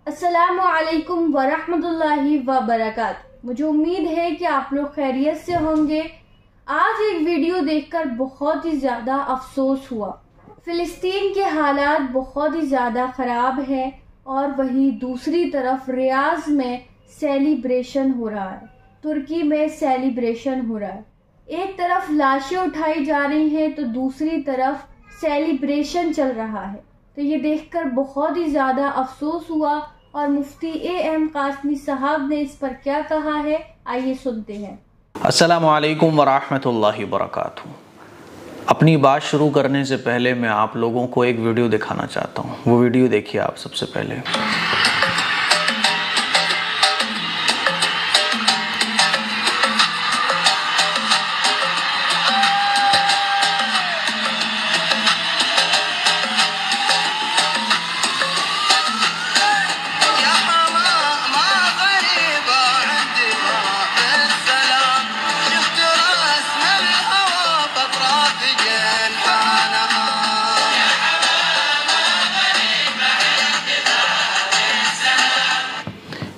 अस्सलामु अलैकुम वरहमतुल्लाहि वबरकातुहू। मुझे उम्मीद है कि आप लोग खैरियत से होंगे। आज एक वीडियो देखकर बहुत ही ज़्यादा अफसोस हुआ। फ़िलिस्तीन के हालात बहुत ही ज़्यादा ख़राब हैं और वहीं दूसरी तरफ रियाज में सेलिब्रेशन हो रहा है, तुर्की में सेलिब्रेशन हो रहा है। एक तरफ लाशें उठाई जा रही हैं तो दूसरी तरफ सेलिब्रेशन चल रहा है। तो ये देखकर बहुत ही ज़्यादा अफसोस हुआ और मुफ्ती A.M. कासमी साहब ने इस पर क्या कहा है, आइए सुनते हैं। अस्सलामु अलैकुम वरहमतुल्लाहि वबरकातुहू। अपनी बात शुरू करने से पहले मैं आप लोगों को एक वीडियो दिखाना चाहता हूँ। वो वीडियो देखिए आप सबसे पहले।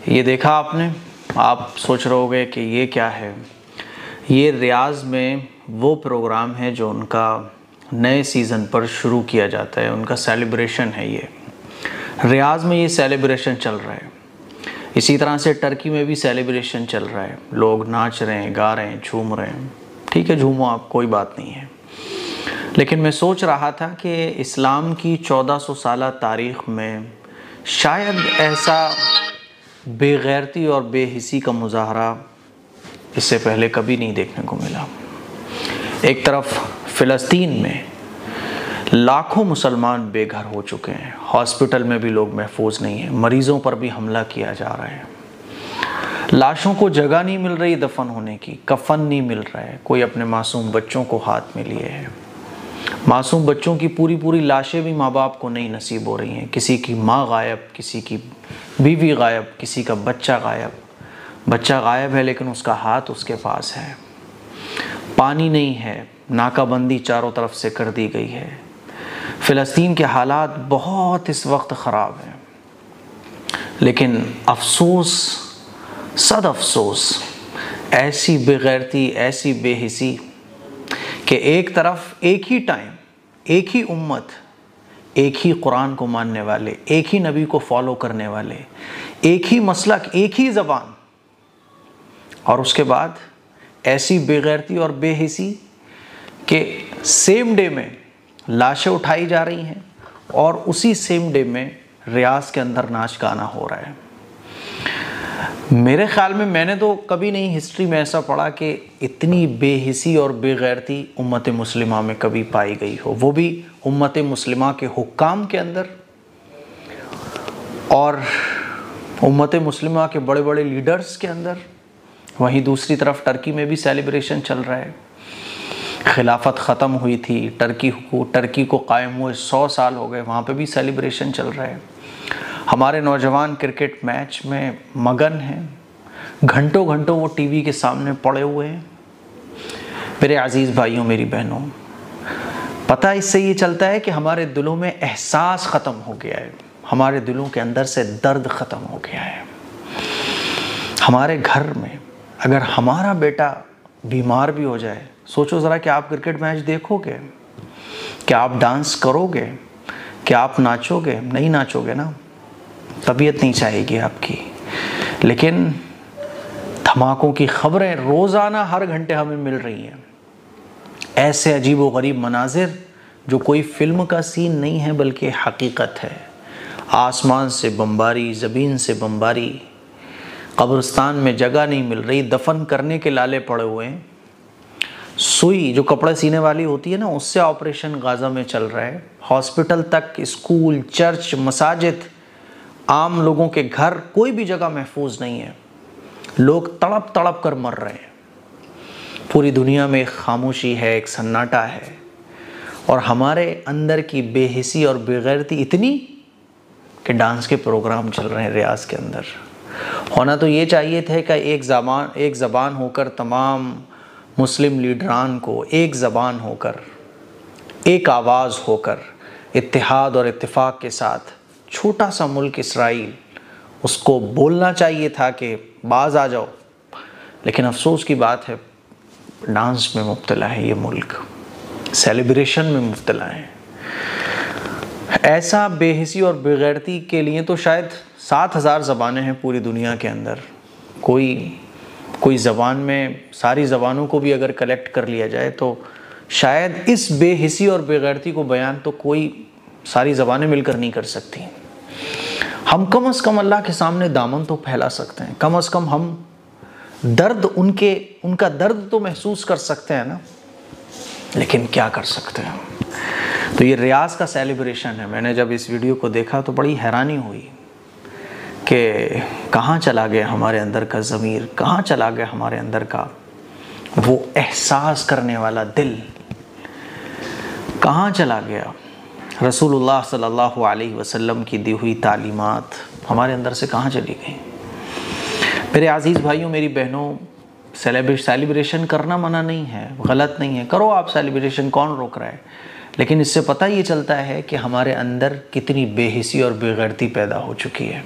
ये देखा आपने? आप सोच रहे होंगे कि ये क्या है। ये रियाज में वो प्रोग्राम है जो उनका नए सीज़न पर शुरू किया जाता है, उनका सेलिब्रेशन है। ये रियाज में ये सेलिब्रेशन चल रहा है। इसी तरह से टर्की में भी सेलिब्रेशन चल रहा है। लोग नाच रहे हैं, गा रहे हैं, झूम रहे हैं। ठीक है, झूमो आप, कोई बात नहीं है। लेकिन मैं सोच रहा था कि इस्लाम की 1400 साल तारीख़ में शायद ऐसा बेगैरती और बेहिसी का मुजाहरा इससे पहले कभी नहीं देखने को मिला। एक तरफ फ़िलिस्तीन में लाखों मुसलमान बेघर हो चुके हैं, हॉस्पिटल में भी लोग महफूज नहीं हैं, मरीज़ों पर भी हमला किया जा रहा है, लाशों को जगह नहीं मिल रही दफन होने की, कफन नहीं मिल रहा है। कोई अपने मासूम बच्चों को हाथ में लिए है। मासूम बच्चों की पूरी लाशें भी माँ बाप को नहीं नसीब हो रही हैं। किसी की माँ गायब, किसी की बीवी गायब, किसी का बच्चा गायब। बच्चा गायब है लेकिन उसका हाथ उसके पास है। पानी नहीं है, नाकाबंदी चारों तरफ से कर दी गई है। फ़िलिस्तीन के हालात बहुत इस वक्त ख़राब हैं। लेकिन अफसोस, सद अफसोस, ऐसी बेगैरती, ऐसी बेहिसी कि एक तरफ एक ही टाइम, एक ही उम्मत, एक ही कुरान को मानने वाले, एक ही नबी को फॉलो करने वाले, एक ही मसलक, एक ही ज़बान, और उसके बाद ऐसी बेगैरती और बेहिसी कि सेम डे में लाशें उठाई जा रही हैं और उसी सेम डे में रियाज के अंदर नाच गाना हो रहा है। मेरे ख्याल में मैंने तो कभी नहीं हिस्ट्री में ऐसा पढ़ा कि इतनी बेहिसी और बेगैरती उम्मत मुस्लिमा में कभी पाई गई हो, वो भी उम्मत मुस्लिमा के हुक्काम के अंदर और उम्मत मुस्लिमा के बड़े बड़े लीडर्स के अंदर। वहीं दूसरी तरफ टर्की में भी सेलिब्रेशन चल रहा है। खिलाफत ख़त्म हुई थी, टर्की को कायम हुए 100 साल हो गए, वहाँ पे भी सेलिब्रेशन चल रहा है। हमारे नौजवान क्रिकेट मैच में मगन हैं, घंटों घंटों वो टीवी के सामने पड़े हुए हैं। मेरे अजीज़ भाइयों, मेरी बहनों, पता इससे ये चलता है कि हमारे दिलों में एहसास ख़त्म हो गया है, हमारे दिलों के अंदर से दर्द ख़त्म हो गया है। हमारे घर में अगर हमारा बेटा बीमार भी हो जाए, सोचो ज़रा कि आप क्रिकेट मैच देखोगे? क्या आप डांस करोगे? क्या आप नाचोगे? नहीं नाचोगे ना, तबीयत नहीं चाहेगी आपकी। लेकिन धमाकों की खबरें रोज़ाना हर घंटे हमें मिल रही हैं। ऐसे अजीब व गरीब मनाजिर जो कोई फिल्म का सीन नहीं है बल्कि हकीकत है। आसमान से बमबारी, ज़मीन से बमबारी, कब्रिस्तान में जगह नहीं मिल रही, दफन करने के लाले पड़े हुए हैं। सुई जो कपड़े सीने वाली होती है ना, उससे ऑपरेशन गाज़ा में चल रहा है। हॉस्पिटल तक, स्कूल, चर्च, मसाजिद, आम लोगों के घर, कोई भी जगह महफूज नहीं है। लोग तड़प तड़प कर मर रहे हैं। पूरी दुनिया में एक खामोशी है, एक सन्नाटा है, और हमारे अंदर की बेहिसी और बेगैरती इतनी कि डांस के प्रोग्राम चल रहे हैं रियाज के अंदर। होना तो ये चाहिए था कि एक ज़बान होकर तमाम मुस्लिम लीडरान को एक ज़बान होकर, एक आवाज़ होकर, इत्तेहाद और इत्तेफाक के साथ छोटा सा मुल्क इसराइल उसको बोलना चाहिए था कि बाज आ जाओ, लेकिन अफसोस की बात है डांस में मुब्तला है ये मुल्क, सेलिब्रेशन में मुब्तला है। ऐसा बेहिसी और बेगैरती के लिए तो शायद 7000 ज़बानें हैं पूरी दुनिया के अंदर। कोई ज़बान में सारी ज़बानों को भी अगर कलेक्ट कर लिया जाए तो शायद इस बेहिसी और बेगैरती को बयान तो कोई सारी ज़बानें मिलकर नहीं कर सकती। हम कम से कम अल्लाह के सामने दामन तो फैला सकते हैं, कम से कम हम दर्द उनका दर्द तो महसूस कर सकते हैं ना, लेकिन क्या कर सकते हैं। तो ये रियाज का सेलिब्रेशन है। मैंने जब इस वीडियो को देखा तो बड़ी हैरानी हुई कि कहाँ चला गया हमारे अंदर का ज़मीर, कहाँ चला गया हमारे अंदर का वो एहसास करने वाला दिल, कहाँ चला गया। रसूलुल्लाह सल्लल्लाहु अलैहि वसल्लम की दी हुई तालीमात हमारे अंदर से कहाँ चली गई। मेरे अज़ीज़ भाइयों, मेरी बहनों, सेलिब्रेशन करना मना नहीं है, गलत नहीं है, करो आप सेलिब्रेशन, कौन रोक रहा है। लेकिन इससे पता ये चलता है कि हमारे अंदर कितनी बेहिसी और बेगैरती पैदा हो चुकी है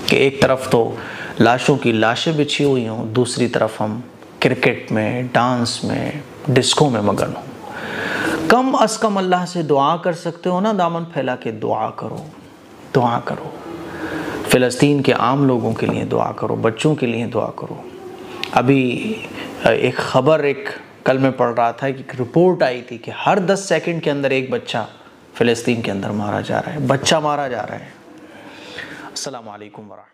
कि एक तरफ तो लाशों की लाशें बिछी हुई हों, दूसरी तरफ हम क्रिकेट में, डांस में, डिस्को में मगन हों। कम अज़ कम अल्लाह से दुआ कर सकते हो ना, दामन फैला के दुआ करो, दुआ करो। फ़िलिस्तीन के आम लोगों के लिए दुआ करो, बच्चों के लिए दुआ करो। अभी एक ख़बर कल मैं पढ़ रहा था कि एक रिपोर्ट आई थी कि हर 10 सेकंड के अंदर एक बच्चा फ़िलिस्तीन के अंदर मारा जा रहा है, बच्चा मारा जा रहा है। अस्सलामु अलैकुम वरहमतुल्लाह।